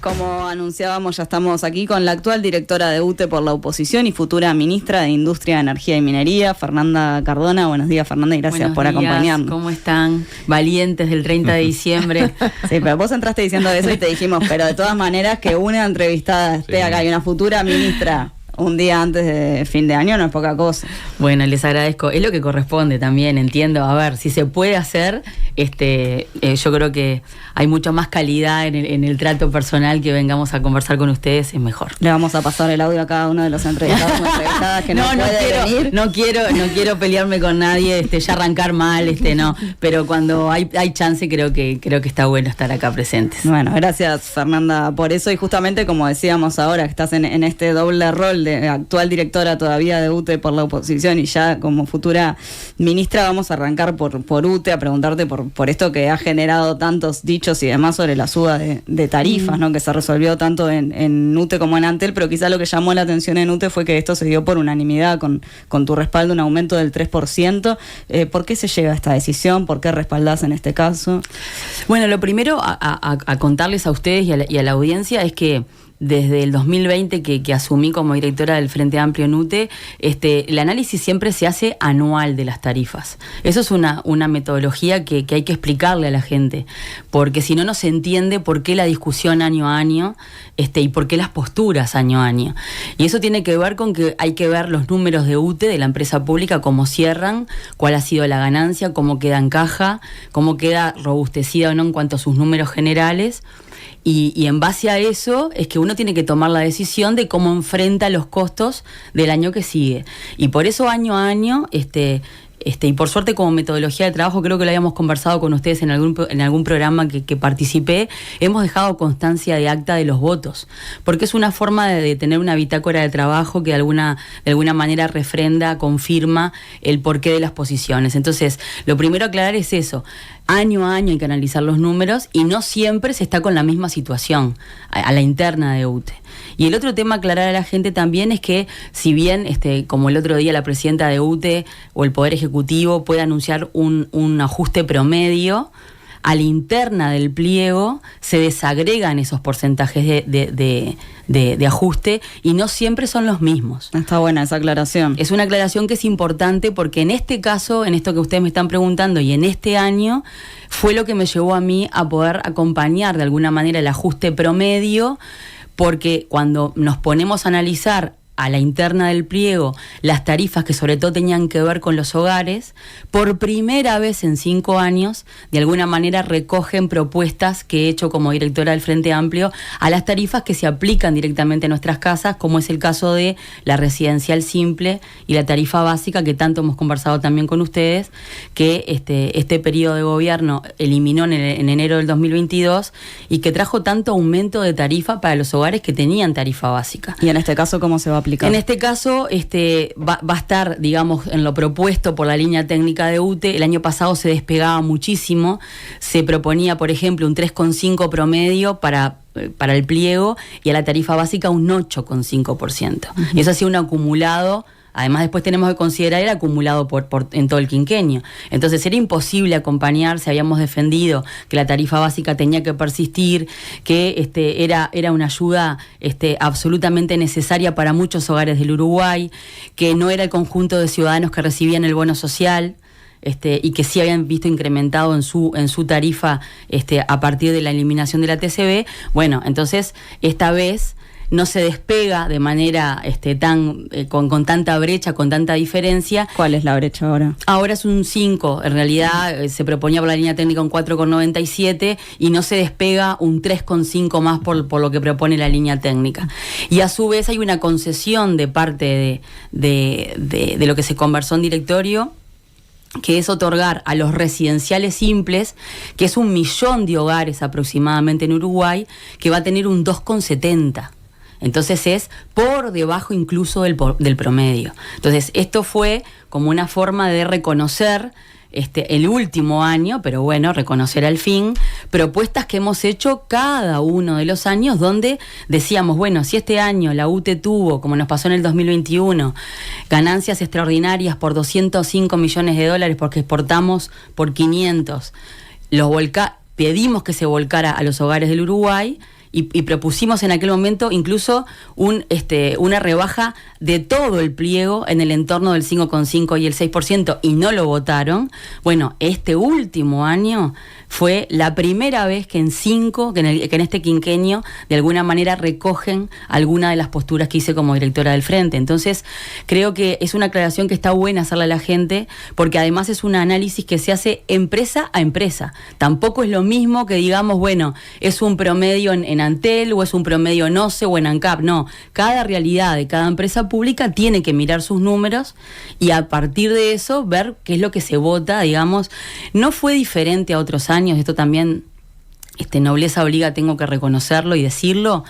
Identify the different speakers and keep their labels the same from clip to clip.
Speaker 1: Como anunciábamos, ya estamos aquí con la actual directora de UTE por la oposición y futura ministra de Industria, Energía y Minería, Fernanda Cardona. Buenos días, Fernanda, y gracias por acompañarnos.
Speaker 2: ¿Cómo están? Valientes del 30 de diciembre.
Speaker 1: Sí, pero vos entraste diciendo eso y te dijimos, pero de todas maneras que una entrevistada esté acá y una futura ministra un día antes de fin de año no es poca cosa.
Speaker 2: Bueno, les agradezco. Es lo que corresponde también, entiendo. A ver, si se puede hacer, yo creo que hay mucha más calidad en el trato personal que vengamos a conversar con ustedes, es mejor.
Speaker 1: Le vamos a pasar el audio a cada uno de los entrevistados o entrevistadas que no puede venir.
Speaker 2: No quiero pelearme con nadie, ya arrancar mal, no. Pero cuando hay chance, creo que está bueno estar acá presentes.
Speaker 1: Bueno, gracias, Fernanda, por eso. Y justamente, como decíamos ahora, que estás en este doble rol de actual directora todavía de UTE por la oposición y ya como futura ministra, vamos a arrancar por UTE, a preguntarte por esto que ha generado tantos dichos y demás sobre la suba de tarifas, ¿no? Que se resolvió tanto en UTE como en Antel, pero quizá lo que llamó la atención en UTE fue que esto se dio por unanimidad, con tu respaldo, un aumento del 3%. ¿Por qué se llega a esta decisión? ¿Por qué respaldás en este caso?
Speaker 2: Bueno, lo primero a contarles a ustedes y a la audiencia es que desde el 2020 que asumí como directora del Frente Amplio en UTE, el análisis siempre se hace anual de las tarifas. Eso es una metodología que hay que explicarle a la gente, porque si no, no se entiende por qué la discusión año a año y por qué las posturas año a año. Y eso tiene que ver con que hay que ver los números de UTE, de la empresa pública, cómo cierran, cuál ha sido la ganancia, cómo queda en caja, cómo queda robustecida o no en cuanto a sus números generales. Y en base a eso es que uno tiene que tomar la decisión de cómo enfrenta los costos del año que sigue. Y por eso año a año, y por suerte como metodología de trabajo, creo que lo habíamos conversado con ustedes en algún programa que participé, hemos dejado constancia de acta de los votos, porque es una forma de tener una bitácora de trabajo que de alguna manera refrenda, confirma el porqué de las posiciones. Entonces, lo primero a aclarar es eso. Año a año hay que analizar los números y no siempre se está con la misma situación a la interna de UTE. Y el otro tema a aclarar a la gente también es que si bien, como el otro día la presidenta de UTE o el Poder Ejecutivo puede anunciar un ajuste promedio, a la interna del pliego se desagregan esos porcentajes de ajuste y no siempre son los mismos.
Speaker 1: Está buena esa aclaración.
Speaker 2: Es una aclaración que es importante porque en este caso, en esto que ustedes me están preguntando y en este año, fue lo que me llevó a mí a poder acompañar de alguna manera el ajuste promedio, porque cuando nos ponemos a analizar a la interna del pliego las tarifas que sobre todo tenían que ver con los hogares, por primera vez en 5 años, de alguna manera recogen propuestas que he hecho como directora del Frente Amplio a las tarifas que se aplican directamente a nuestras casas, como es el caso de la residencial simple y la tarifa básica, que tanto hemos conversado también con ustedes, que este periodo de gobierno eliminó en enero del 2022 y que trajo tanto aumento de tarifa para los hogares que tenían tarifa básica.
Speaker 1: ¿Y en este caso cómo se va a aplicar?
Speaker 2: En este caso va a estar, digamos, en lo propuesto por la línea técnica de UTE. El año pasado se despegaba muchísimo. Se proponía, por ejemplo, un 3,5 promedio para el pliego y a la tarifa básica un 8,5%. Uh-huh. Y eso ha sido un acumulado. Además, después tenemos que considerar el acumulado en todo el quinquenio. Entonces, era imposible acompañarse. Habíamos defendido que la tarifa básica tenía que persistir, que era una ayuda absolutamente necesaria para muchos hogares del Uruguay, que no era el conjunto de ciudadanos que recibían el bono social, y que sí habían visto incrementado en su tarifa a partir de la eliminación de la TCB. Bueno, entonces, esta vez no se despega de manera con tanta brecha, con tanta diferencia.
Speaker 1: ¿Cuál es la brecha ahora?
Speaker 2: Ahora es un 5, en realidad se proponía por la línea técnica un 4,97 y no se despega un 3,5 más por lo que propone la línea técnica. Y a su vez hay una concesión de parte de lo que se conversó en directorio, que es otorgar a los residenciales simples, que es 1 millón de hogares aproximadamente en Uruguay, que va a tener un 2,70. Entonces es por debajo incluso del promedio. Entonces esto fue como una forma de reconocer el último año, pero bueno, reconocer al fin, propuestas que hemos hecho cada uno de los años donde decíamos, bueno, si este año la UTE tuvo, como nos pasó en el 2021, ganancias extraordinarias por 205 millones de dólares porque exportamos por 500, pedimos que se volcara a los hogares del Uruguay. y propusimos en aquel momento incluso una rebaja de todo el pliego en el entorno del 5,5 y el 6%, y no lo votaron. Bueno, este último año fue la primera vez que en este quinquenio de alguna manera recogen alguna de las posturas que hice como directora del Frente. Entonces creo que es una aclaración que está buena hacerle a la gente, porque además es un análisis que se hace empresa a empresa. Tampoco es lo mismo que digamos, bueno, es un promedio en Antel, o es un promedio en OCE o en ANCAP. No, cada realidad de cada empresa pública tiene que mirar sus números y a partir de eso ver qué es lo que se vota, digamos. No fue diferente a otros años, esto también, nobleza obliga, tengo que reconocerlo y decirlo,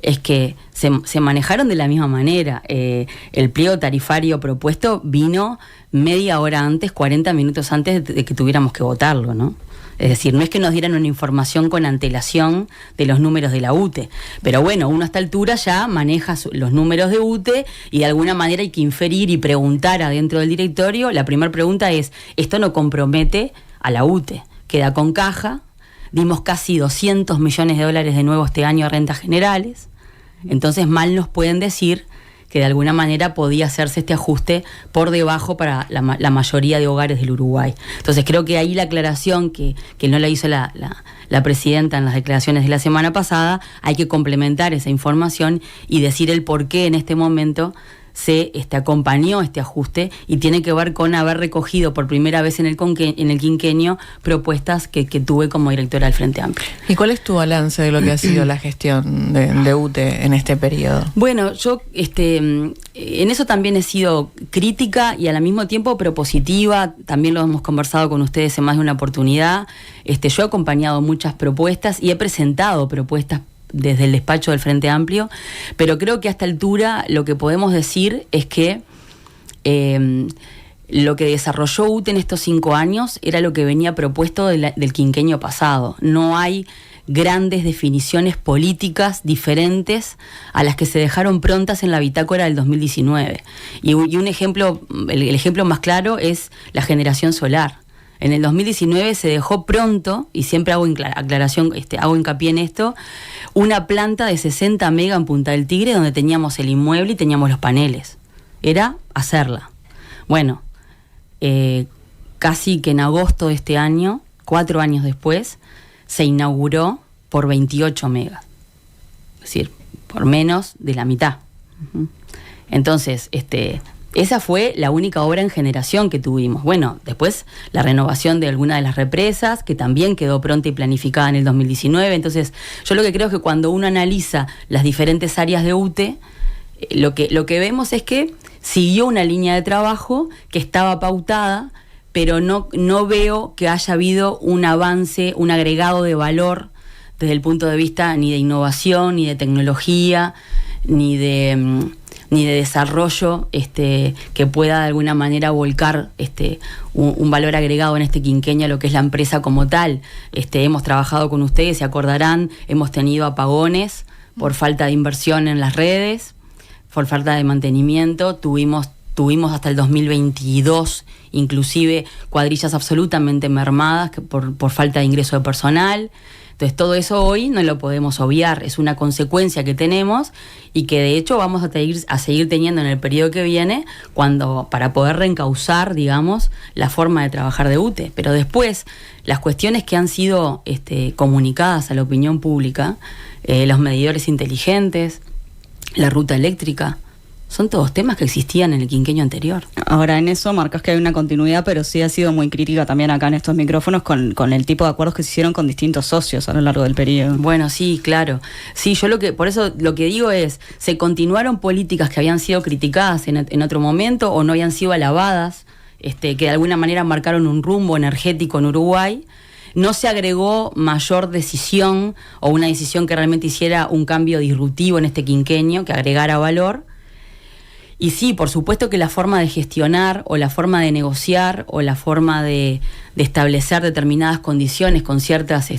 Speaker 2: es que se manejaron de la misma manera. El pliego tarifario propuesto vino media hora antes, 40 minutos antes de que tuviéramos que votarlo, ¿no? Es decir, no es que nos dieran una información con antelación de los números de la UTE, pero bueno, uno a esta altura ya maneja los números de UTE y de alguna manera hay que inferir y preguntar adentro del directorio. La primera pregunta es, ¿esto no compromete a la UTE? Queda con caja, dimos casi 200 millones de dólares de nuevo este año a rentas generales, entonces mal nos pueden decir que de alguna manera podía hacerse este ajuste por debajo para la mayoría de hogares del Uruguay. Entonces creo que ahí la aclaración que no la hizo la presidenta en las declaraciones de la semana pasada, hay que complementar esa información y decir el por qué en este momento se acompañó este ajuste, y tiene que ver con haber recogido por primera vez en el quinquenio propuestas que tuve como directora del Frente Amplio.
Speaker 3: ¿Y cuál es tu balance de lo que ha sido la gestión de UTE en este periodo?
Speaker 2: Bueno, yo en eso también he sido crítica y al mismo tiempo propositiva. También lo hemos conversado con ustedes en más de una oportunidad. Yo he acompañado muchas propuestas y he presentado propuestas desde el despacho del Frente Amplio, pero creo que a esta altura lo que podemos decir es que lo que desarrolló UTE en estos 5 años era lo que venía propuesto del quinquenio pasado. No hay grandes definiciones políticas diferentes a las que se dejaron prontas en la bitácora del 2019. Y un ejemplo, el ejemplo más claro es la generación solar. En el 2019 se dejó pronto, y siempre hago aclaración, hago hincapié en esto, una planta de 60 megas en Punta del Tigre donde teníamos el inmueble y teníamos los paneles. Era hacerla. Bueno, casi que en agosto de este año, 4 años después, se inauguró por 28 megas. Es decir, por menos de la mitad. Entonces, esa fue la única obra en generación que tuvimos. Bueno, después la renovación de alguna de las represas, que también quedó pronta y planificada en el 2019. Entonces, yo lo que creo es que cuando uno analiza las diferentes áreas de UTE, lo que vemos es que siguió una línea de trabajo que estaba pautada, pero no veo que haya habido un avance, un agregado de valor desde el punto de vista ni de innovación, ni de tecnología, ni de desarrollo que pueda de alguna manera volcar un valor agregado en este quinquenio a lo que es la empresa como tal. Hemos trabajado con ustedes, se acordarán, hemos tenido apagones por falta de inversión en las redes, por falta de mantenimiento, tuvimos hasta el 2022 inclusive cuadrillas absolutamente mermadas por falta de ingreso de personal. Entonces todo eso hoy no lo podemos obviar, es una consecuencia que tenemos y que de hecho vamos a seguir teniendo en el periodo que viene para poder reencauzar, digamos, la forma de trabajar de UTE. Pero después, las cuestiones que han sido comunicadas a la opinión pública, los medidores inteligentes, la ruta eléctrica, son todos temas que existían en el quinquenio anterior.
Speaker 1: Ahora, en eso marcas que hay una continuidad, pero sí ha sido muy crítica también acá en estos micrófonos con el tipo de acuerdos que se hicieron con distintos socios a lo largo del periodo.
Speaker 2: Bueno, sí, claro. Sí, por eso lo que digo es, se continuaron políticas que habían sido criticadas en otro momento o no habían sido alabadas, que de alguna manera marcaron un rumbo energético en Uruguay. No se agregó mayor decisión o una decisión que realmente hiciera un cambio disruptivo en este quinquenio, que agregara valor. Y sí, por supuesto que la forma de gestionar o la forma de negociar o la forma de establecer determinadas condiciones con ciertos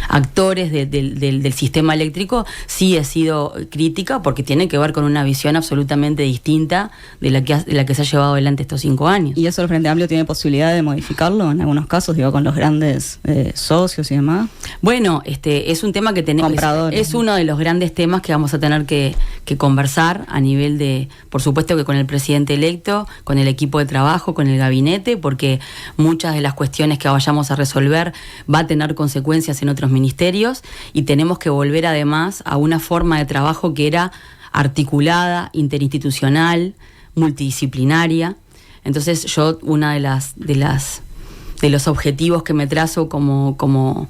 Speaker 2: actores del sistema eléctrico sí ha sido crítica, porque tiene que ver con una visión absolutamente distinta de la que se ha llevado adelante estos 5 años.
Speaker 1: ¿Y eso el Frente Amplio tiene posibilidad de modificarlo en algunos casos, con los grandes socios y demás?
Speaker 2: Bueno, es un tema que tenemos, es uno de los grandes temas que vamos a tener que conversar a nivel de, por supuesto que con el presidente electo, con el equipo de trabajo, con el gabinete, porque muchas de las cuestiones que vayamos a resolver va a tener consecuencias en otros ministerios, y tenemos que volver además a una forma de trabajo que era articulada, interinstitucional, multidisciplinaria. Entonces yo, una de los objetivos que me trazo como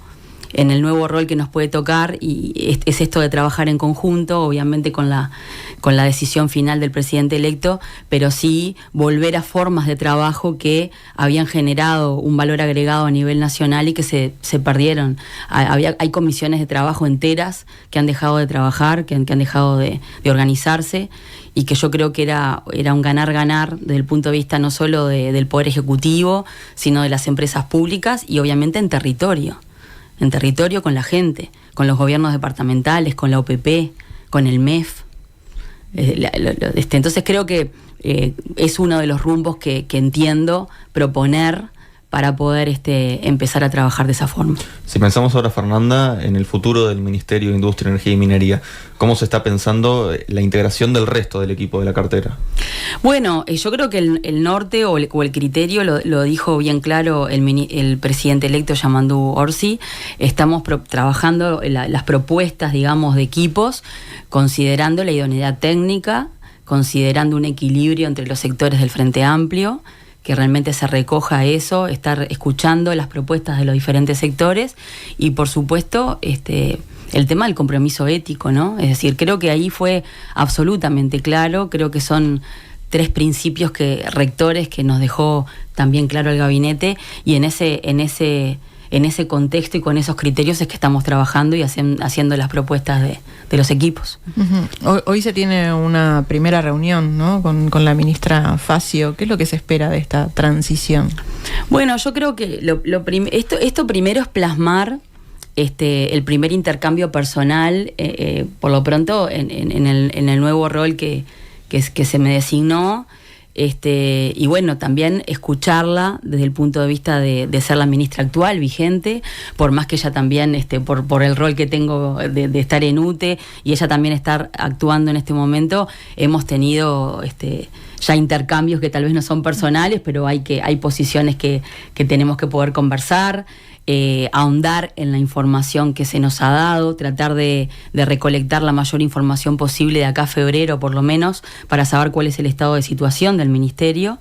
Speaker 2: en el nuevo rol que nos puede tocar, y es esto de trabajar en conjunto, obviamente con la decisión final del presidente electo, pero sí volver a formas de trabajo que habían generado un valor agregado a nivel nacional y que se perdieron. Hay comisiones de trabajo enteras que han dejado de trabajar, que han dejado de organizarse, y que yo creo que era un ganar-ganar desde el punto de vista no solo del Poder Ejecutivo, sino de las empresas públicas, y obviamente en territorio con la gente, con los gobiernos departamentales, con la OPP, con el MEF. Entonces creo que es uno de los rumbos que entiendo proponer para poder empezar a trabajar de esa forma.
Speaker 4: Si pensamos ahora, Fernanda, en el futuro del Ministerio de Industria, Energía y Minería, ¿cómo se está pensando la integración del resto del equipo de la cartera?
Speaker 2: Bueno, yo creo que el norte o el criterio lo dijo bien claro el presidente electo, Yamandu Orsi. Estamos trabajando las propuestas, digamos, de equipos, considerando la idoneidad técnica, considerando un equilibrio entre los sectores del Frente Amplio, que realmente se recoja eso, estar escuchando las propuestas de los diferentes sectores, y por supuesto el tema del compromiso ético, ¿no? Es decir, creo que ahí fue absolutamente claro. Creo que son 3 principios rectores que nos dejó también claro el gabinete, y en ese contexto y con esos criterios es que estamos trabajando y haciendo las propuestas de los equipos.
Speaker 3: Uh-huh. Hoy se tiene una primera reunión, ¿no?, con la ministra Facio. ¿Qué es lo que se espera de esta transición? Bueno,
Speaker 2: yo creo que esto primero es plasmar el primer intercambio personal, por lo pronto en el nuevo rol que se me designó. Y bueno, también escucharla desde el punto de vista de ser la ministra actual, vigente, por más que ella también, por el rol que tengo de estar en UTE, y ella también estar actuando en este momento, hemos tenido ya intercambios que tal vez no son personales, pero hay posiciones que tenemos que poder conversar. Ahondar en la información que se nos ha dado, tratar de recolectar la mayor información posible de acá a febrero, por lo menos, para saber cuál es el estado de situación del ministerio.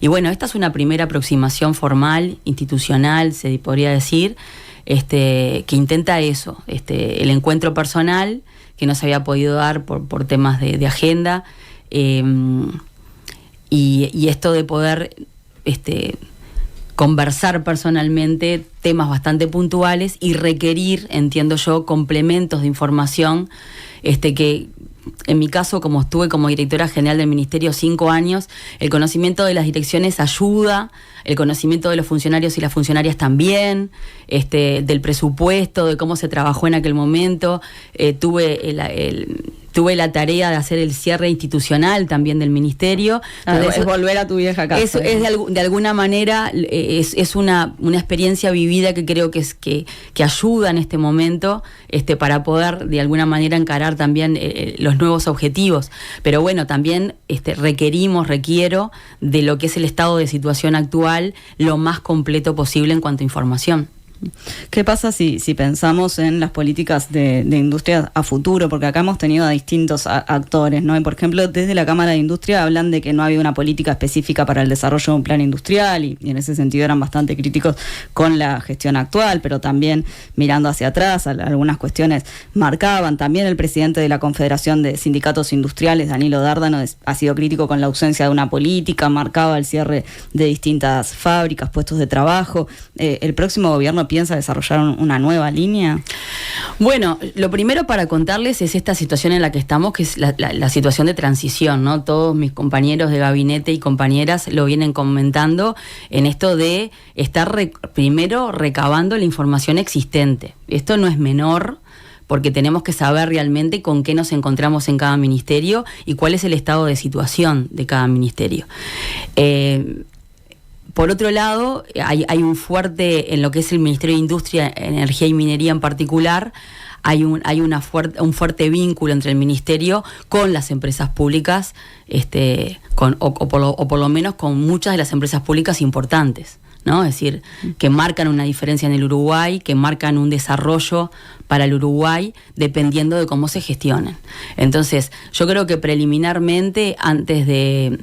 Speaker 2: Y bueno, esta es una primera aproximación formal, institucional, se podría decir, que intenta eso, el encuentro personal, que no se había podido dar por temas de agenda, y esto de poder conversar personalmente temas bastante puntuales y requerir, entiendo yo, complementos de información, que en mi caso, como estuve como directora general del Ministerio 5 años, el conocimiento de las direcciones ayuda, el conocimiento de los funcionarios y las funcionarias también, del presupuesto, de cómo se trabajó en aquel momento. Tuve la tarea de hacer el cierre institucional también del ministerio.
Speaker 1: Entonces, es volver a tu vieja casa.
Speaker 2: Eso es de alguna manera es una experiencia vivida que creo que ayuda en este momento para poder de alguna manera encarar también los nuevos objetivos. Pero bueno, también requiero de lo que es el estado de situación actual lo más completo posible en cuanto a información.
Speaker 1: ¿Qué pasa si pensamos en las políticas de industria a futuro? Porque acá hemos tenido a distintos actores, ¿no? Y por ejemplo, desde la Cámara de Industria hablan de que no había una política específica para el desarrollo de un plan industrial, y en ese sentido eran bastante críticos con la gestión actual, pero también mirando hacia atrás, algunas cuestiones marcaban. También el presidente de la Confederación de Sindicatos Industriales, Danilo Dárdano, ha sido crítico con la ausencia de una política, marcaba el cierre de distintas fábricas, puestos de trabajo. El próximo gobierno piensa desarrollar una nueva línea?
Speaker 2: Bueno, lo primero para contarles es esta situación en la que estamos, que es la situación de transición, ¿no? Todos mis compañeros de gabinete y compañeras lo vienen comentando en esto de estar primero recabando la información existente. Esto no es menor, porque tenemos que saber realmente con qué nos encontramos en cada ministerio y cuál es el estado de situación de cada ministerio. Por otro lado, hay un fuerte, en lo que es el Ministerio de Industria, Energía y Minería en particular, hay un fuerte vínculo entre el ministerio con las empresas públicas, o por lo menos con muchas de las empresas públicas importantes, ¿no? Es decir, que marcan una diferencia en el Uruguay, que marcan un desarrollo para el Uruguay, dependiendo de cómo se gestionen. Entonces, yo creo que preliminarmente, antes de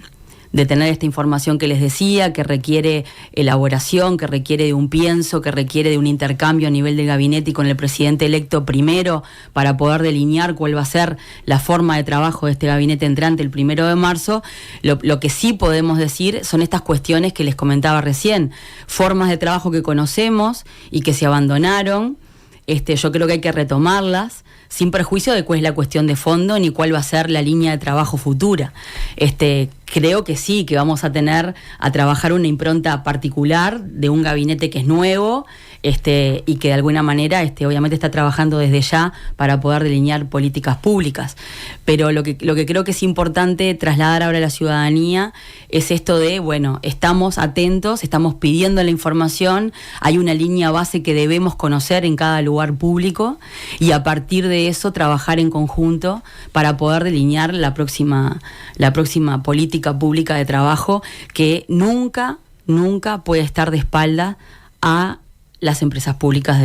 Speaker 2: tener esta información que les decía, que requiere elaboración, que requiere de un pienso, que requiere de un intercambio a nivel del gabinete y con el presidente electo primero, para poder delinear cuál va a ser la forma de trabajo de este gabinete entrante el 1 de marzo, lo que sí podemos decir son estas cuestiones que les comentaba recién, formas de trabajo que conocemos y que se abandonaron. Yo creo que hay que retomarlas, sin perjuicio de cuál es la cuestión de fondo ni cuál va a ser la línea de trabajo futura. Creo que sí, que vamos a tener a trabajar una impronta particular de un gabinete que es nuevo, y que de alguna manera obviamente está trabajando desde ya para poder delinear políticas públicas. Pero lo que creo que es importante trasladar ahora a la ciudadanía es esto de, bueno, estamos atentos, estamos pidiendo la información, hay una línea base que debemos conocer en cada lugar público y a partir de eso trabajar en conjunto para poder delinear la próxima política pública de trabajo que nunca puede estar de espalda a las empresas públicas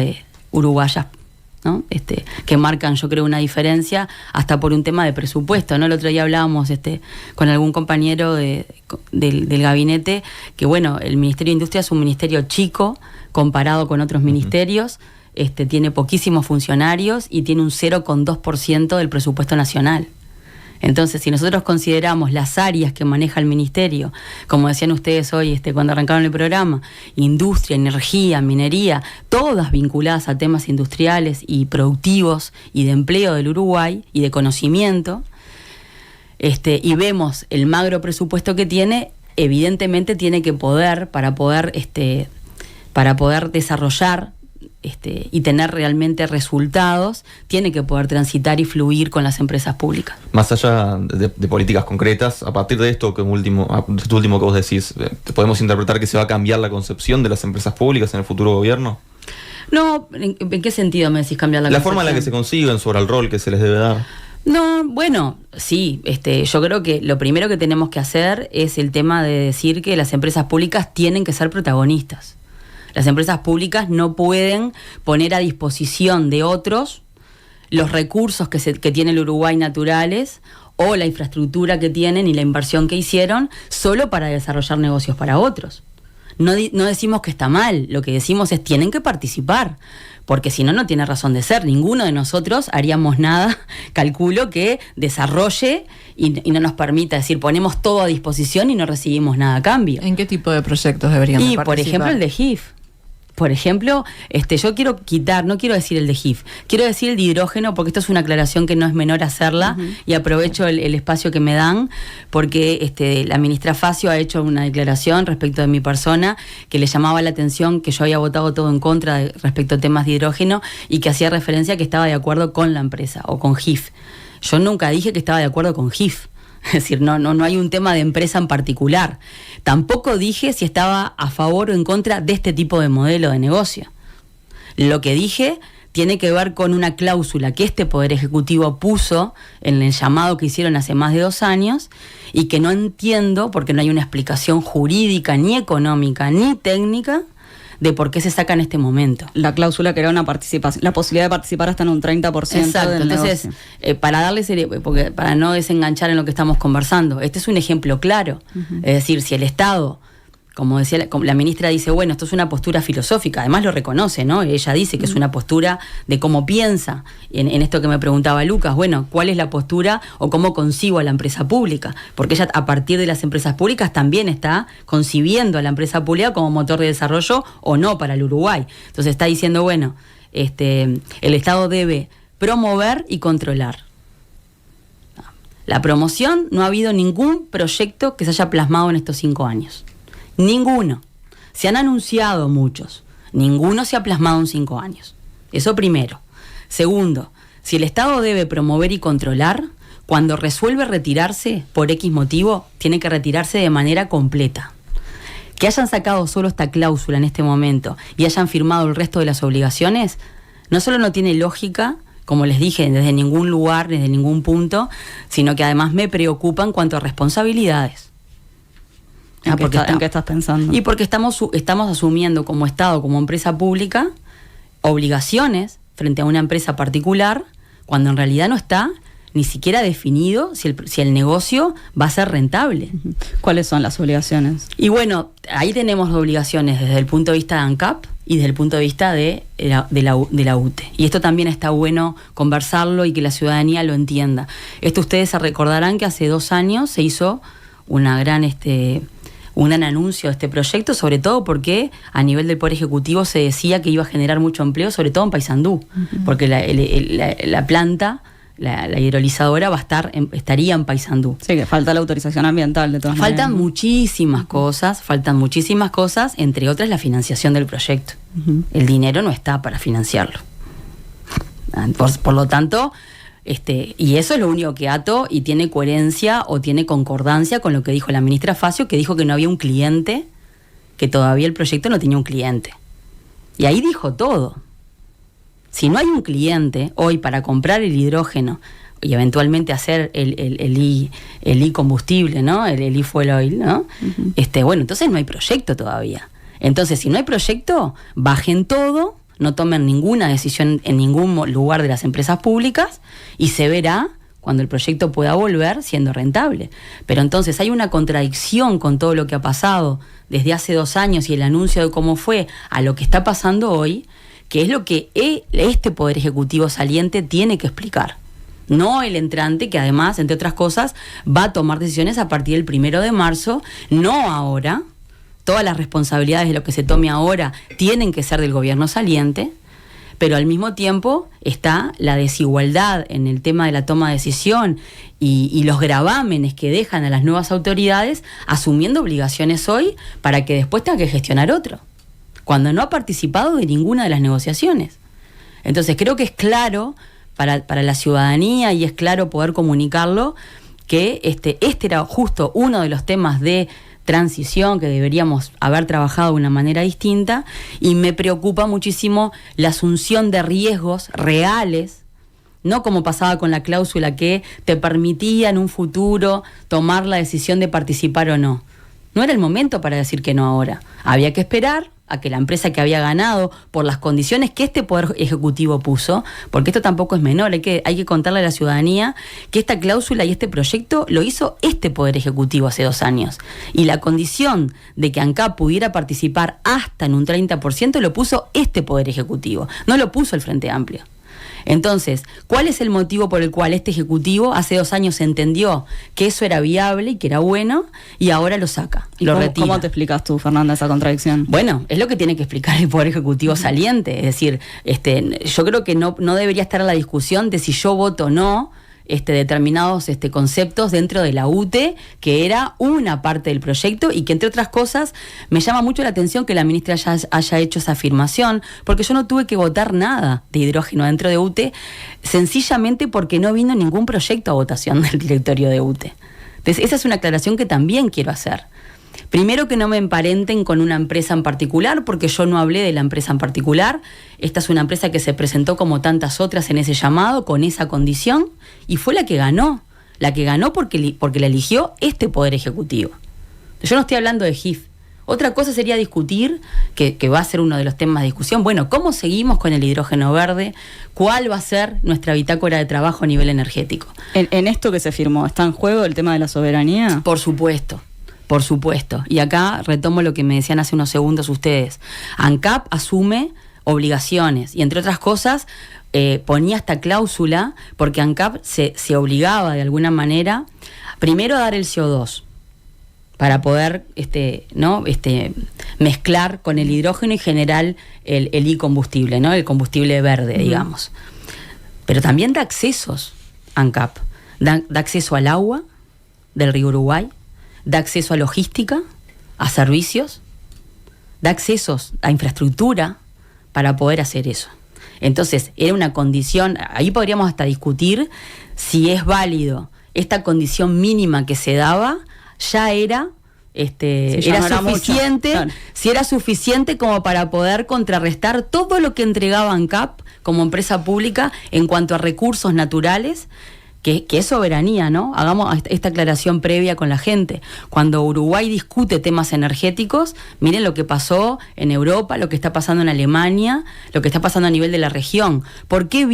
Speaker 2: uruguayas, ¿no? Que marcan, yo creo, una diferencia hasta por un tema de presupuesto, ¿no? El otro día hablábamos con algún compañero del gabinete que, bueno, el Ministerio de Industria es un ministerio chico comparado con otros ministerios, tiene poquísimos funcionarios y tiene un 0,2% del presupuesto nacional. Entonces, si nosotros consideramos las áreas que maneja el ministerio, como decían ustedes hoy cuando arrancaron el programa, industria, energía, minería, todas vinculadas a temas industriales y productivos y de empleo del Uruguay y de conocimiento, y vemos el magro presupuesto que tiene, evidentemente tiene que poder, para poder desarrollar y tener realmente resultados, tiene que poder transitar y fluir con las empresas públicas.
Speaker 4: Más allá de políticas concretas, a partir de esto último que vos decís, ¿podemos interpretar que se va a cambiar la concepción de las empresas públicas en el futuro gobierno?
Speaker 2: No, ¿en qué sentido me decís cambiar la concepción? La
Speaker 4: forma en la que se consiguen sobre el rol que se les debe dar.
Speaker 2: No, bueno, sí, yo creo que lo primero que tenemos que hacer es el tema de decir que las empresas públicas tienen que ser protagonistas. Las empresas públicas no pueden poner a disposición de otros los recursos que tiene el Uruguay naturales o la infraestructura que tienen y la inversión que hicieron solo para desarrollar negocios para otros. No decimos que está mal, lo que decimos es tienen que participar, porque si no, no tiene razón de ser. Ninguno de nosotros haríamos nada, calculo, que desarrolle y no nos permita, decir, ponemos todo a disposición y no recibimos nada a cambio.
Speaker 3: ¿En qué tipo de proyectos deberían participar?
Speaker 2: Por ejemplo, el de GIF. Por ejemplo, yo quiero quitar, no quiero decir el de GIF, quiero decir el de hidrógeno, porque esto es una aclaración que no es menor hacerla, y aprovecho el espacio que me dan, porque la ministra Facio ha hecho una declaración respecto de mi persona que le llamaba la atención que yo había votado todo en contra respecto a temas de hidrógeno y que hacía referencia a que estaba de acuerdo con la empresa o con GIF. Yo nunca dije que estaba de acuerdo con GIF. Es decir, no hay un tema de empresa en particular. Tampoco dije si estaba a favor o en contra de este tipo de modelo de negocio. Lo que dije tiene que ver con una cláusula que este Poder Ejecutivo puso en el llamado que hicieron hace más de 2 años y que no entiendo porque no hay una explicación jurídica, ni económica, ni técnica de por qué se saca en este momento.
Speaker 1: La cláusula que era una participación, la posibilidad de participar hasta en un 30%.
Speaker 2: Exacto,
Speaker 1: del
Speaker 2: entonces, para darle porque para no desenganchar en lo que estamos conversando, este es un ejemplo claro. Es decir, si el Estado como decía la ministra, dice, bueno, esto es una postura filosófica, además lo reconoce, ¿no? Ella dice que es una postura de cómo piensa, en esto que me preguntaba Lucas, bueno, ¿cuál es la postura o cómo concibo a la empresa pública? Porque ella a partir de las empresas públicas también está concibiendo a la empresa pública como motor de desarrollo o no para el Uruguay. Entonces está diciendo, bueno, el Estado debe promover y controlar. La promoción, no ha habido ningún proyecto que se haya plasmado en estos 5 años. Ninguno. Se han anunciado muchos. Ninguno se ha plasmado en 5 años. Eso primero. Segundo, si el Estado debe promover y controlar, cuando resuelve retirarse por X motivo, tiene que retirarse de manera completa. Que hayan sacado solo esta cláusula en este momento y hayan firmado el resto de las obligaciones, no solo no tiene lógica, como les dije, desde ningún lugar, desde ningún punto, sino que además me preocupa en cuanto a responsabilidades.
Speaker 1: ¿En qué estás pensando?
Speaker 2: Y porque estamos asumiendo como Estado, como empresa pública, obligaciones frente a una empresa particular, cuando en realidad no está ni siquiera definido si el negocio va a ser rentable.
Speaker 1: ¿Cuáles son las obligaciones?
Speaker 2: Y bueno, ahí tenemos obligaciones desde el punto de vista de ANCAP y desde el punto de vista de la UTE. Y esto también está bueno conversarlo y que la ciudadanía lo entienda. Esto ustedes se recordarán que hace 2 años se hizo un gran anuncio de este proyecto, sobre todo porque a nivel del Poder Ejecutivo se decía que iba a generar mucho empleo, sobre todo en Paysandú, porque la planta, la hidrolizadora estaría en Paysandú.
Speaker 1: Sí, que falta la autorización ambiental de todas maneras.
Speaker 2: Faltan muchísimas cosas, entre otras la financiación del proyecto. El dinero no está para financiarlo. Por lo tanto, y eso es lo único que ato y tiene coherencia o tiene concordancia con lo que dijo la ministra Facio, que dijo que no había un cliente, que todavía el proyecto no tenía un cliente. Y ahí dijo todo. Si no hay un cliente hoy para comprar el hidrógeno y eventualmente hacer el e-combustible, ¿no? El e-fuel oil, ¿no? Bueno, entonces no hay proyecto todavía. Entonces, si no hay proyecto, bajen todo, no tomen ninguna decisión en ningún lugar de las empresas públicas y se verá cuando el proyecto pueda volver siendo rentable. Pero entonces hay una contradicción con todo lo que ha pasado desde hace 2 años y el anuncio de cómo fue a lo que está pasando hoy, que es lo que este Poder Ejecutivo saliente tiene que explicar. No el entrante, que además, entre otras cosas, va a tomar decisiones a partir del 1 de marzo, no ahora. Todas las responsabilidades de lo que se tome ahora tienen que ser del gobierno saliente, pero al mismo tiempo está la desigualdad en el tema de la toma de decisión y los gravámenes que dejan a las nuevas autoridades asumiendo obligaciones hoy para que después tenga que gestionar otro, cuando no ha participado de ninguna de las negociaciones. Entonces creo que es claro para la ciudadanía y es claro poder comunicarlo que este era justo uno de los temas de transición que deberíamos haber trabajado de una manera distinta, y me preocupa muchísimo la asunción de riesgos reales, no como pasaba con la cláusula que te permitía en un futuro tomar la decisión de participar o no. No era el momento para decir que no ahora. Había que esperar a que la empresa que había ganado por las condiciones que este Poder Ejecutivo puso, porque esto tampoco es menor, hay que contarle a la ciudadanía que esta cláusula y este proyecto lo hizo este Poder Ejecutivo hace 2 años. Y la condición de que ANCAP pudiera participar hasta en un 30% lo puso este Poder Ejecutivo, no lo puso el Frente Amplio. Entonces, ¿cuál es el motivo por el cual este Ejecutivo hace 2 años entendió que eso era viable y que era bueno y ahora lo saca y lo retira?
Speaker 1: ¿Cómo te explicas tú, Fernanda, esa contradicción?
Speaker 2: Bueno, es lo que tiene que explicar el Poder Ejecutivo saliente. Es decir, yo creo que no debería estar a la discusión de si yo voto o no determinados conceptos dentro de la UTE, que era una parte del proyecto y que, entre otras cosas, me llama mucho la atención que la ministra haya hecho esa afirmación, porque yo no tuve que votar nada de hidrógeno dentro de UTE, sencillamente porque no vino ningún proyecto a votación del directorio de UTE. Entonces, esa es una aclaración que también quiero hacer. Primero, que no me emparenten con una empresa en particular, porque yo no hablé de la empresa en particular. Esta es una empresa que se presentó como tantas otras en ese llamado, con esa condición, y fue la que ganó. La que ganó porque la eligió este Poder Ejecutivo. Yo no estoy hablando de GIF. Otra cosa sería discutir, que va a ser uno de los temas de discusión, bueno, ¿cómo seguimos con el hidrógeno verde? ¿Cuál va a ser nuestra bitácora de trabajo a nivel energético?
Speaker 1: ¿En esto que se firmó está en juego el tema de la soberanía?
Speaker 2: Por supuesto. Por supuesto. Y acá retomo lo que me decían hace unos segundos ustedes. ANCAP asume obligaciones y, entre otras cosas, ponía esta cláusula porque ANCAP se obligaba de alguna manera primero a dar el CO2 para poder mezclar con el hidrógeno y generar el e-combustible, ¿no? El combustible verde, digamos. Pero también da accesos, ANCAP. Da acceso al agua del río Uruguay, da acceso a logística, a servicios, da accesos a infraestructura para poder hacer eso. Entonces, era una condición, ahí podríamos hasta discutir si es válido esta condición mínima que se daba, ya era era suficiente, claro. Si era suficiente como para poder contrarrestar todo lo que entregaba ANCAP como empresa pública en cuanto a recursos naturales, que es soberanía, ¿no? Hagamos esta aclaración previa con la gente. Cuando Uruguay discute temas energéticos, miren lo que pasó en Europa, lo que está pasando en Alemania, lo que está pasando a nivel de la región. ¿Por qué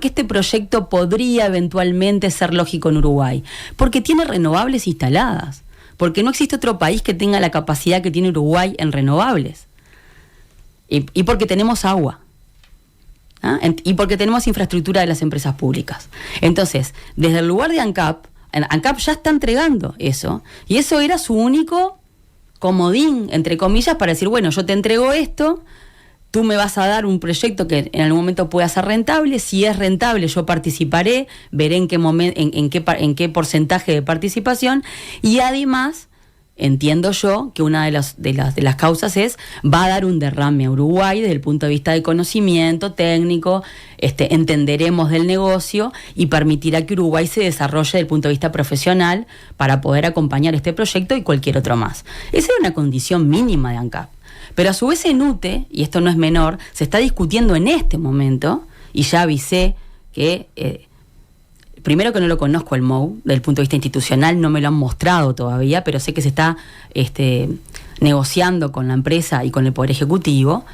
Speaker 2: este proyecto podría eventualmente ser lógico en Uruguay? Porque tiene renovables instaladas. Porque no existe otro país que tenga la capacidad que tiene Uruguay en renovables. Y porque tenemos agua. Y porque tenemos infraestructura de las empresas públicas. Entonces, desde el lugar de ANCAP ya está entregando eso, y eso era su único comodín, entre comillas, para decir, bueno, yo te entrego esto, tú me vas a dar un proyecto que en algún momento pueda ser rentable, si es rentable yo participaré, veré en qué porcentaje de participación, y además entiendo yo que una de las causas va a dar un derrame a Uruguay desde el punto de vista de conocimiento técnico, entenderemos del negocio y permitirá que Uruguay se desarrolle desde el punto de vista profesional para poder acompañar este proyecto y cualquier otro más. Esa es una condición mínima de ANCAP. Pero a su vez en UTE, y esto no es menor, se está discutiendo en este momento, y ya avisé que primero que no lo conozco el MOU, desde el punto de vista institucional no me lo han mostrado todavía, pero sé que se está negociando con la empresa y con el Poder Ejecutivo.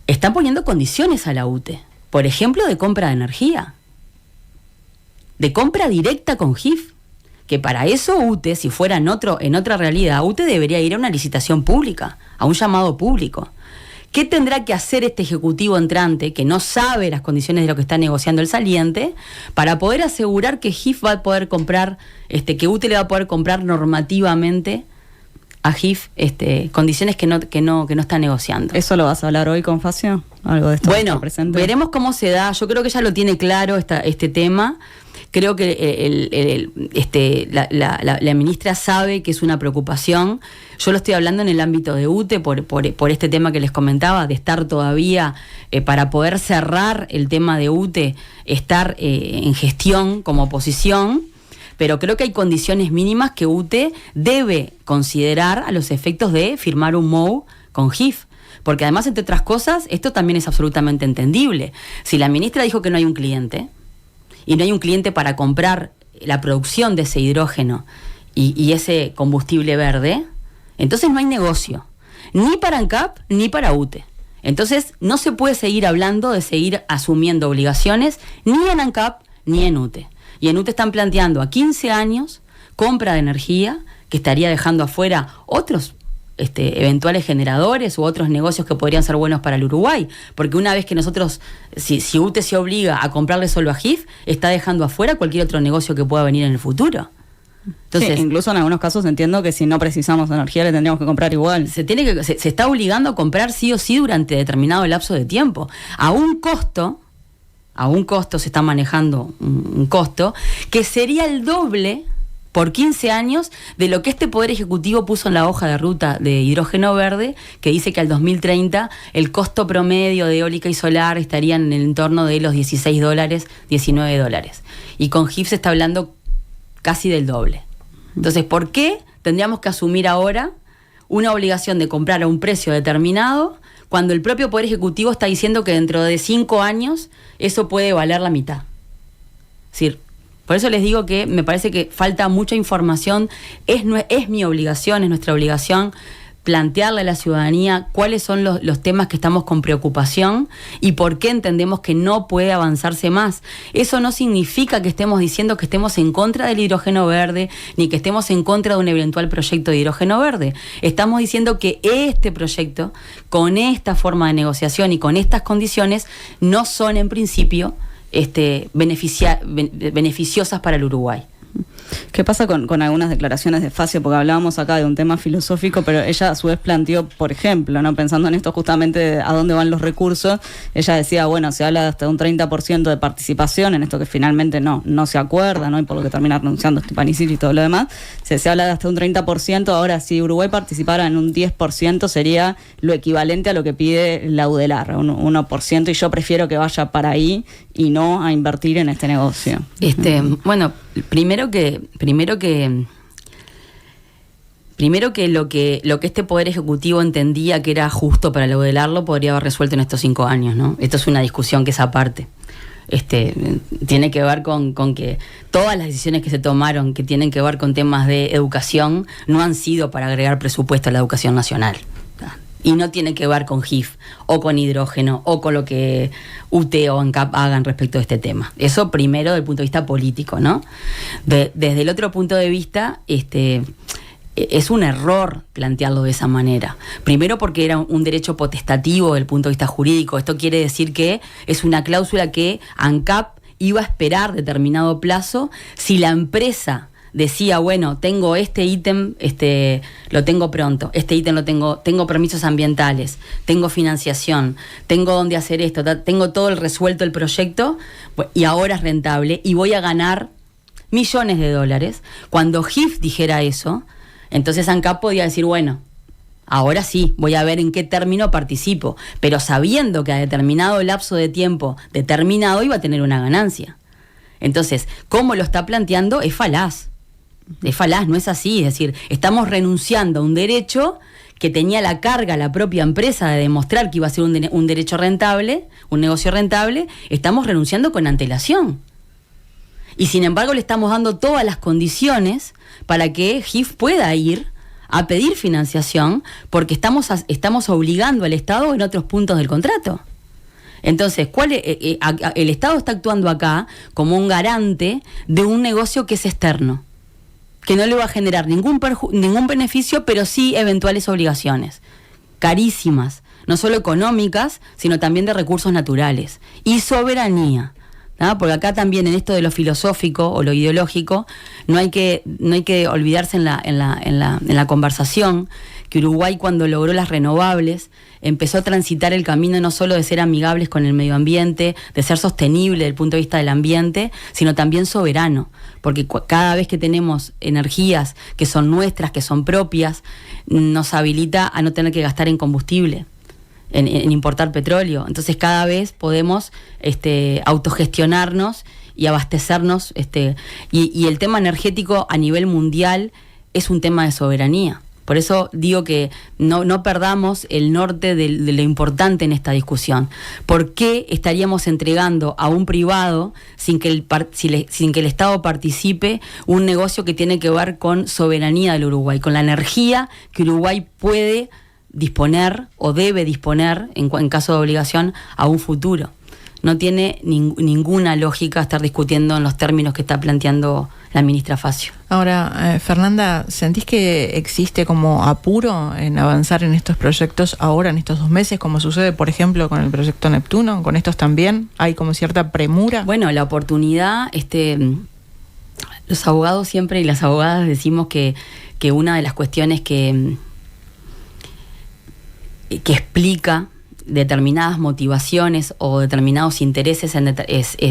Speaker 2: Están poniendo condiciones a la UTE, por ejemplo, de compra de energía, de compra directa con GIF, que para eso UTE, si fuera en otra realidad, UTE debería ir a una licitación pública, a un llamado público. ¿Qué tendrá que hacer este ejecutivo entrante, que no sabe las condiciones de lo que está negociando el saliente, para poder asegurar que GIF va a poder comprar, que UTE le va a poder comprar normativamente a GIF condiciones que no está negociando?
Speaker 1: ¿Eso lo vas a hablar hoy con Facio? ¿Algo de esto?
Speaker 2: Bueno, veremos cómo se da. Yo creo que ella lo tiene claro este tema. Creo que la ministra sabe que es una preocupación. Yo lo estoy hablando en el ámbito de UTE por este tema que les comentaba, de estar todavía, para poder cerrar el tema de UTE, estar en gestión como oposición, pero creo que hay condiciones mínimas que UTE debe considerar a los efectos de firmar un MOU con GIF. Porque además, entre otras cosas, esto también es absolutamente entendible. Si la ministra dijo que no hay un cliente, y no hay un cliente para comprar la producción de ese hidrógeno y ese combustible verde, entonces no hay negocio, ni para ANCAP ni para UTE. Entonces no se puede seguir hablando de seguir asumiendo obligaciones ni en ANCAP ni en UTE. Y en UTE están planteando a 15 años compra de energía que estaría dejando afuera otros eventuales generadores u otros negocios que podrían ser buenos para el Uruguay, porque una vez que nosotros, si UTE se obliga a comprarle solo a GIF, está dejando afuera cualquier otro negocio que pueda venir en el futuro. Entonces,
Speaker 1: sí, incluso en algunos casos entiendo que si no precisamos energía le tendríamos que comprar igual.
Speaker 2: Se está obligando a comprar sí o sí durante determinado lapso de tiempo, a un costo se está manejando un costo que sería el doble por 15 años de lo que este Poder Ejecutivo puso en la hoja de ruta de hidrógeno verde, que dice que al 2030 el costo promedio de eólica y solar estaría en el entorno de los $16, $19. Y con GIF se está hablando casi del doble. Entonces, ¿por qué tendríamos que asumir ahora una obligación de comprar a un precio determinado cuando el propio Poder Ejecutivo está diciendo que dentro de 5 años eso puede valer la mitad? Es decir, por eso les digo que me parece que falta mucha información. Es mi obligación, es nuestra obligación plantearle a la ciudadanía cuáles son los temas que estamos con preocupación y por qué entendemos que no puede avanzarse más. Eso no significa que estemos diciendo que estemos en contra del hidrógeno verde, ni que estemos en contra de un eventual proyecto de hidrógeno verde. Estamos diciendo que este proyecto, con esta forma de negociación y con estas condiciones, no son en principio beneficiosas para el Uruguay.
Speaker 1: ¿Qué pasa con algunas declaraciones de Facio? Porque hablábamos acá de un tema filosófico, pero ella a su vez planteó, por ejemplo, ¿no? Pensando en esto justamente a dónde van los recursos, ella decía, bueno, se habla de hasta un 30% de participación en esto que finalmente no se acuerda, ¿no? Y por lo que termina renunciando Stefanicic y todo lo demás, se habla de hasta un 30%, ahora si Uruguay participara en un 10% sería lo equivalente a lo que pide la UDELAR, un 1%, y yo prefiero que vaya para ahí y no a invertir en este negocio.
Speaker 2: Bueno, primero que lo que este Poder Ejecutivo entendía que era justo para la UDELAR lo podría haber resuelto en estos 5 años, ¿no? Esto es una discusión que es aparte. Tiene que ver con que todas las decisiones que se tomaron que tienen que ver con temas de educación no han sido para agregar presupuesto a la educación nacional. Y no tiene que ver con GIF o con hidrógeno o con lo que UTE o ANCAP hagan respecto de este tema. Eso primero desde el punto de vista político, ¿no? Desde el otro punto de vista, es un error plantearlo de esa manera. Primero porque era un derecho potestativo desde el punto de vista jurídico. Esto quiere decir que es una cláusula que ANCAP iba a esperar determinado plazo si la empresa decía, bueno, tengo este ítem, lo tengo pronto, este ítem lo tengo permisos ambientales, tengo financiación, tengo dónde hacer esto, tengo todo el resuelto el proyecto y ahora es rentable y voy a ganar millones de dólares. Cuando GIF dijera eso, entonces ANCAP podía decir, bueno, ahora sí, voy a ver en qué término participo, pero sabiendo que a determinado lapso de tiempo determinado iba a tener una ganancia. Entonces, cómo lo está planteando es falaz. Es falaz, no es así. Es decir, estamos renunciando a un derecho que tenía la carga la propia empresa de demostrar que iba a ser un derecho rentable, un negocio rentable. Estamos renunciando con antelación. Y sin embargo le estamos dando todas las condiciones para que GIF pueda ir a pedir financiación, porque estamos obligando al Estado en otros puntos del contrato. Entonces, el Estado está actuando acá como un garante de un negocio que es externo, que no le va a generar ningún beneficio, pero sí eventuales obligaciones, carísimas, no solo económicas, sino también de recursos naturales y soberanía, ¿no? Porque acá también en esto de lo filosófico o lo ideológico no hay que olvidarse en la conversación que Uruguay, cuando logró las renovables, empezó a transitar el camino no solo de ser amigables con el medio ambiente, de ser sostenible desde el punto de vista del ambiente, sino también soberano, porque cada vez que tenemos energías que son nuestras, que son propias, nos habilita a no tener que gastar en combustible, en importar petróleo. Entonces cada vez podemos autogestionarnos y abastecernos, y el tema energético a nivel mundial es un tema de soberanía. Por eso digo que no perdamos el norte de lo importante en esta discusión. ¿Por qué estaríamos entregando a un privado sin que el Estado participe un negocio que tiene que ver con soberanía del Uruguay, con la energía que Uruguay puede disponer o debe disponer en caso de obligación a un futuro? No tiene ninguna lógica estar discutiendo en los términos que está planteando la ministra Facio.
Speaker 3: Ahora, Fernanda, ¿sentís que existe como apuro en avanzar en estos proyectos ahora, en estos 2 meses, como sucede, por ejemplo, con el proyecto Neptuno? ¿Con estos también hay como cierta premura?
Speaker 2: Bueno, la oportunidad, los abogados siempre y las abogadas decimos que una de las cuestiones que explica determinadas motivaciones o determinados intereses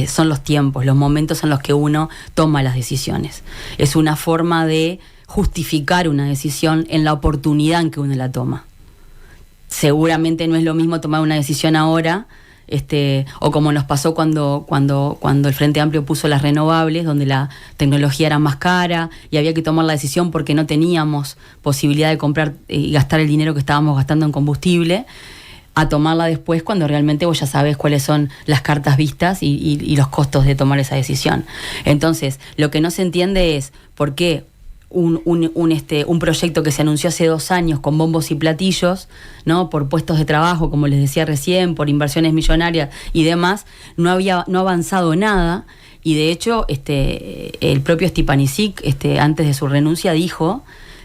Speaker 2: son los tiempos, los momentos en los que uno toma las decisiones. Es una forma de justificar una decisión en la oportunidad en que uno la toma. Seguramente no es lo mismo tomar una decisión ahora, o como nos pasó cuando el Frente Amplio puso las renovables, donde la tecnología era más cara y había que tomar la decisión porque no teníamos posibilidad de comprar y gastar el dinero que estábamos gastando en combustible, a tomarla después cuando realmente vos ya sabes cuáles son las cartas vistas y los costos de tomar esa decisión. Entonces, lo que no se entiende es por qué un proyecto que se anunció hace 2 años con bombos y platillos, ¿no? Por puestos de trabajo, como les decía recién, por inversiones millonarias y demás, no ha avanzado nada. Y de hecho, el propio Stepanisic, antes de su renuncia, dijo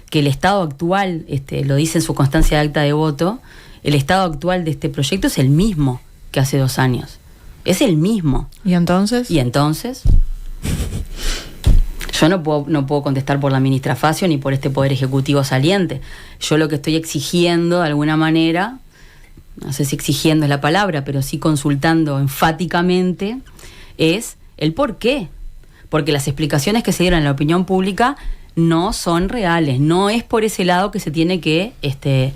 Speaker 2: que el estado actual, lo dice en su constancia de acta de voto, el estado actual de este proyecto es el mismo que hace 2 años. Es el mismo.
Speaker 3: ¿Y entonces?
Speaker 2: Yo no puedo contestar por la ministra Facio ni por este Poder Ejecutivo saliente. Yo lo que estoy exigiendo de alguna manera, no sé si exigiendo es la palabra, pero sí consultando enfáticamente, es el por qué. Porque las explicaciones que se dieron en la opinión pública no son reales. No es por ese lado que se tiene que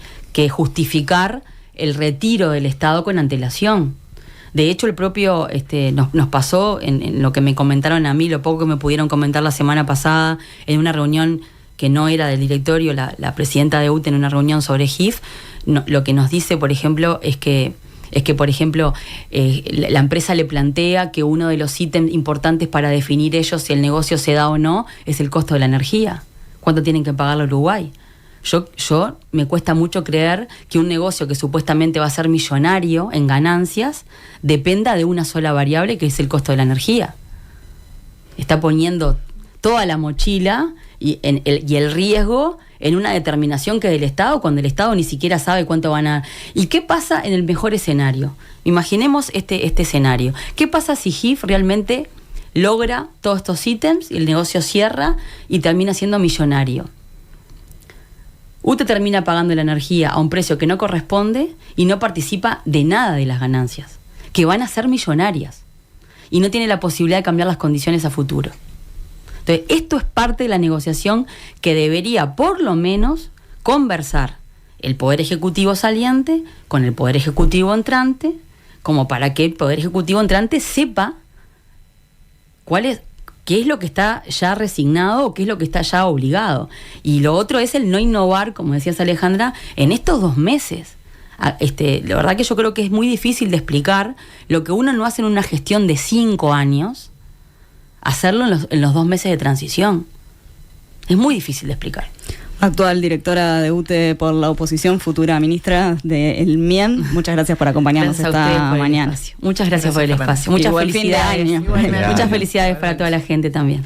Speaker 2: justificar el retiro del Estado con antelación. De hecho, el propio nos pasó en lo que me comentaron a mí, lo poco que me pudieron comentar la semana pasada, en una reunión que no era del directorio, la presidenta de UTE en una reunión sobre GIF, lo que nos dice, por ejemplo, es que por ejemplo, la empresa le plantea que uno de los ítems importantes para definir ellos si el negocio se da o no es el costo de la energía. ¿Cuánto tienen que pagarle a Uruguay? Yo me cuesta mucho creer que un negocio que supuestamente va a ser millonario en ganancias dependa de una sola variable, que es el costo de la energía. Está poniendo toda la mochila y el riesgo en una determinación que es del Estado, cuando el Estado ni siquiera sabe cuánto van a... ¿Y qué pasa en el mejor escenario? Imaginemos este escenario. ¿Qué pasa si GIF realmente logra todos estos ítems y el negocio cierra y termina siendo millonario? UTE termina pagando la energía a un precio que no corresponde y no participa de nada de las ganancias, que van a ser millonarias, y no tiene la posibilidad de cambiar las condiciones a futuro. Entonces, esto es parte de la negociación que debería, por lo menos, conversar el Poder Ejecutivo saliente con el Poder Ejecutivo entrante, como para que el Poder Ejecutivo entrante sepa qué es lo que está ya resignado o qué es lo que está ya obligado. Y lo otro es el no innovar, como decías Alejandra, en estos 2 meses. La verdad que yo creo que es muy difícil de explicar lo que uno no hace en una gestión de 5 años, hacerlo en los 2 meses de transición. Es muy difícil de explicar.
Speaker 1: Actual directora de UTE por la oposición, futura ministra del MIEN. Muchas gracias por acompañarnos esta mañana.
Speaker 2: Muchas gracias por el espacio. Muchas felicidades. Muchas felicidades para toda la gente también.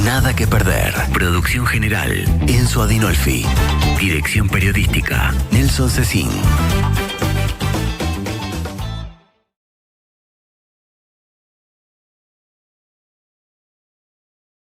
Speaker 5: Nada que perder. Producción general, Enzo Adinolfi. Dirección periodística, Nelson Cecín.